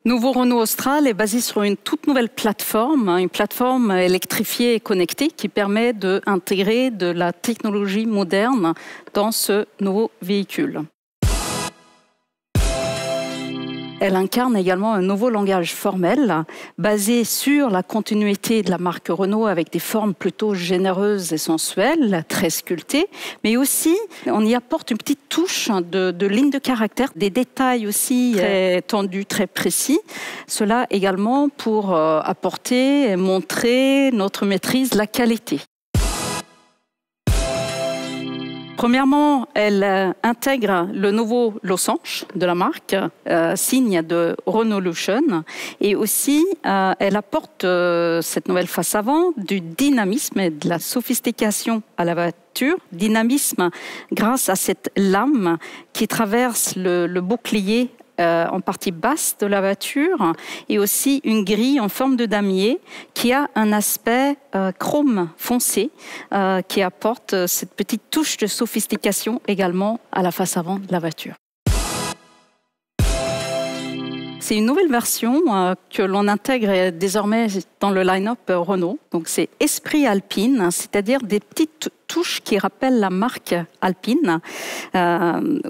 Nouveau Renault Austral est basé sur une toute nouvelle plateforme, une plateforme électrifiée et connectée qui permet d'intégrer de la technologie moderne dans ce nouveau véhicule. Elle incarne également un nouveau langage formel basé sur la continuité de la marque Renault avec des formes plutôt généreuses et sensuelles, très sculptées, mais aussi on y apporte une petite touche de ligne de caractère, des détails aussi très tendus, très précis. Cela également pour apporter et montrer notre maîtrise de la qualité. Premièrement, elle intègre le nouveau losange de la marque, signe de Renaulution, et aussi elle apporte cette nouvelle face avant du dynamisme et de la sophistication à la voiture. Dynamisme grâce à cette lame qui traverse le bouclier en partie basse de la voiture et aussi une grille en forme de damier qui a un aspect chrome foncé qui apporte cette petite touche de sophistication également à la face avant de la voiture. C'est une nouvelle version que l'on intègre désormais dans le line-up Renault. Donc c'est Esprit Alpine, c'est-à-dire des petites touches qui rappellent la marque Alpine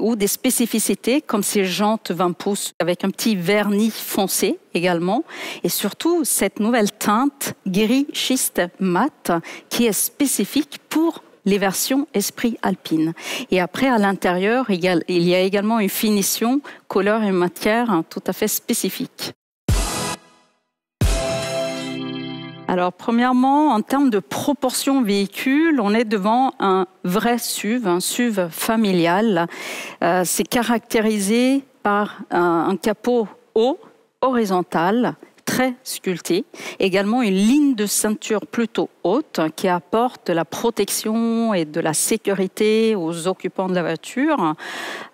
ou des spécificités comme ces jantes 20 pouces avec un petit vernis foncé également. Et surtout cette nouvelle teinte gris schiste mat qui est spécifique pour les versions Esprit Alpine. Et après, à l'intérieur, il y a également une finition, couleur et matière tout à fait spécifique. Alors, premièrement, en termes de proportion véhicule, on est devant un vrai SUV, un SUV familial. C'est caractérisé par un capot haut, horizontal, très sculpté. Également une ligne de ceinture plutôt haute qui apporte de la protection et de la sécurité aux occupants de la voiture.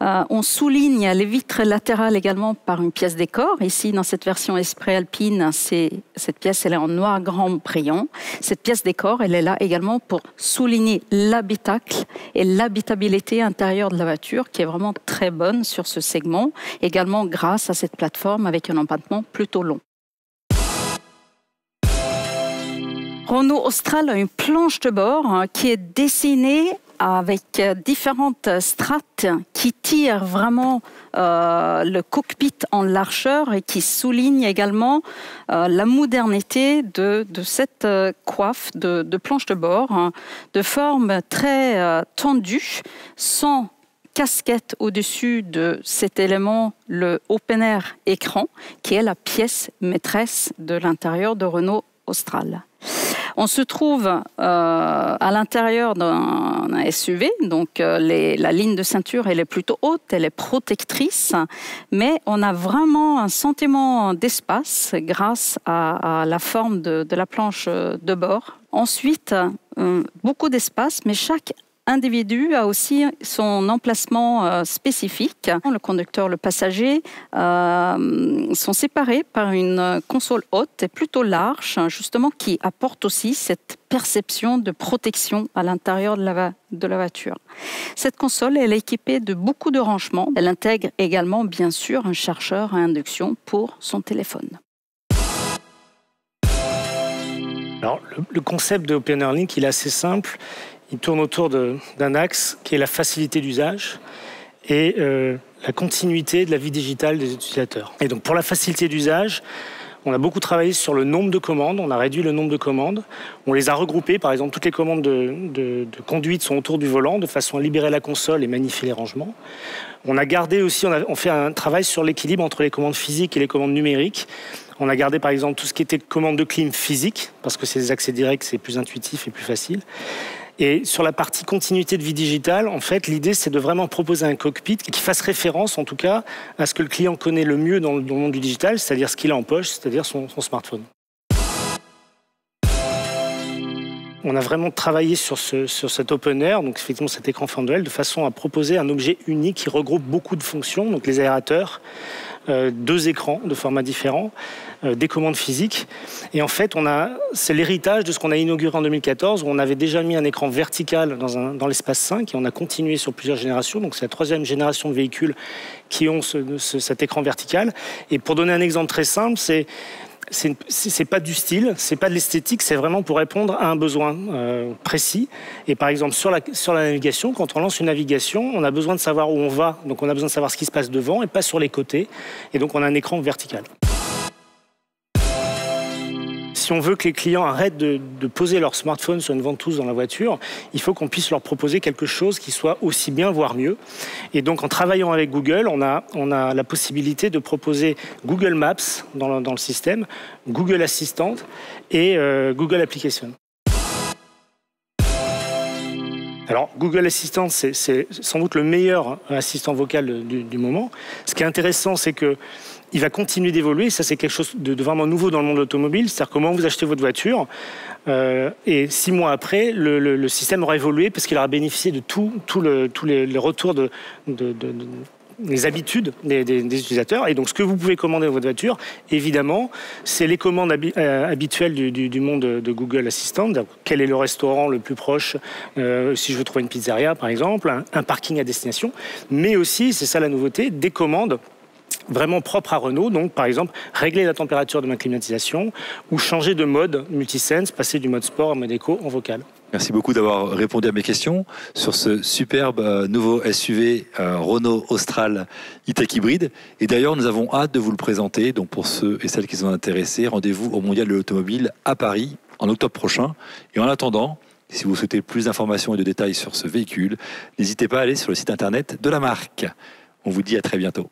On souligne les vitres latérales également par une pièce décor. Ici, dans cette version Esprit Alpine, cette pièce elle est en noir grand brillant. Cette pièce décor, elle est là également pour souligner l'habitacle et l'habitabilité intérieure de la voiture qui est vraiment très bonne sur ce segment. Également grâce à cette plateforme avec un empattement plutôt long. Renault Austral a une planche de bord qui est dessinée avec différentes strates qui tirent vraiment le cockpit en largeur et qui soulignent également la modernité de cette coiffe de planche de bord, de forme très tendue, sans casquette au-dessus de cet élément, le open air écran, qui est la pièce maîtresse de l'intérieur de Renault Austral. On se trouve à l'intérieur d'un SUV, donc la ligne de ceinture elle est plutôt haute, elle est protectrice, mais on a vraiment un sentiment d'espace grâce à la forme de la planche de bord. Ensuite, beaucoup d'espace, mais chaque individu a aussi son emplacement spécifique. Le conducteur, le passager sont séparés par une console haute et plutôt large, justement qui apporte aussi cette perception de protection à l'intérieur de la voiture. Cette console elle est équipée de beaucoup de rangements. Elle intègre également, bien sûr, un chargeur à induction pour son téléphone. Alors, le concept de Open Air Link, il est assez simple. Il tourne autour d'un axe qui est la facilité d'usage et la continuité de la vie digitale des utilisateurs. Et donc pour la facilité d'usage, on a beaucoup travaillé sur le nombre de commandes, on a réduit le nombre de commandes, on les a regroupées, par exemple toutes les commandes de conduite sont autour du volant de façon à libérer la console et magnifier les rangements. On a gardé aussi, on fait un travail sur l'équilibre entre les commandes physiques et les commandes numériques. On a gardé par exemple tout ce qui était commande de clim physique, parce que c'est des accès directs, c'est plus intuitif et plus facile. Et sur la partie continuité de vie digitale, en fait, l'idée, c'est de vraiment proposer un cockpit qui fasse référence, en tout cas, à ce que le client connaît le mieux dans le monde du digital, c'est-à-dire ce qu'il a en poche, c'est-à-dire son smartphone. On a vraiment travaillé sur cet open air, donc effectivement cet écran forme de L, de façon à proposer un objet unique qui regroupe beaucoup de fonctions, donc les aérateurs, 2 écrans de formats différents, des commandes physiques. Et en fait, c'est l'héritage de ce qu'on a inauguré en 2014, où on avait déjà mis un écran vertical dans l'espace 5, et on a continué sur plusieurs générations. Donc c'est la 3e génération de véhicules qui ont cet écran vertical. Et pour donner un exemple très simple, c'est pas du style, c'est pas de l'esthétique, c'est vraiment pour répondre à un besoin précis. Et par exemple, sur la navigation, quand on lance une navigation, on a besoin de savoir où on va. Donc on a besoin de savoir ce qui se passe devant et pas sur les côtés. Et donc on a un écran vertical. Si on veut que les clients arrêtent de poser leur smartphone sur une ventouse dans la voiture, il faut qu'on puisse leur proposer quelque chose qui soit aussi bien, voire mieux. Et donc, en travaillant avec Google, on a la possibilité de proposer Google Maps dans le système, Google Assistant et Google Application. Alors, Google Assistant, c'est sans doute le meilleur assistant vocal du moment. Ce qui est intéressant, c'est que il va continuer d'évoluer. Ça, c'est quelque chose de vraiment nouveau dans le monde de l'automobile. C'est-à-dire comment vous achetez votre voiture. Et 6 mois après, le système aura évolué parce qu'il aura bénéficié de tous les retours des habitudes des utilisateurs. Et donc, ce que vous pouvez commander dans votre voiture, évidemment, c'est les commandes habituelles du monde de Google Assistant. Quel est le restaurant le plus proche, si je veux trouver une pizzeria, par exemple, un parking à destination. Mais aussi, c'est ça la nouveauté, des commandes vraiment propre à Renault, donc par exemple régler la température de ma climatisation ou changer de mode multisense, passer du mode sport à mode éco en vocal. Merci beaucoup d'avoir répondu à mes questions sur ce superbe nouveau SUV Renault Austral E-Tech hybride. Et d'ailleurs, nous avons hâte de vous le présenter. Donc pour ceux et celles qui sont intéressés, rendez-vous au Mondial de l'Automobile à Paris en octobre prochain. Et en attendant, si vous souhaitez plus d'informations et de détails sur ce véhicule, n'hésitez pas à aller sur le site internet de la marque. On vous dit à très bientôt.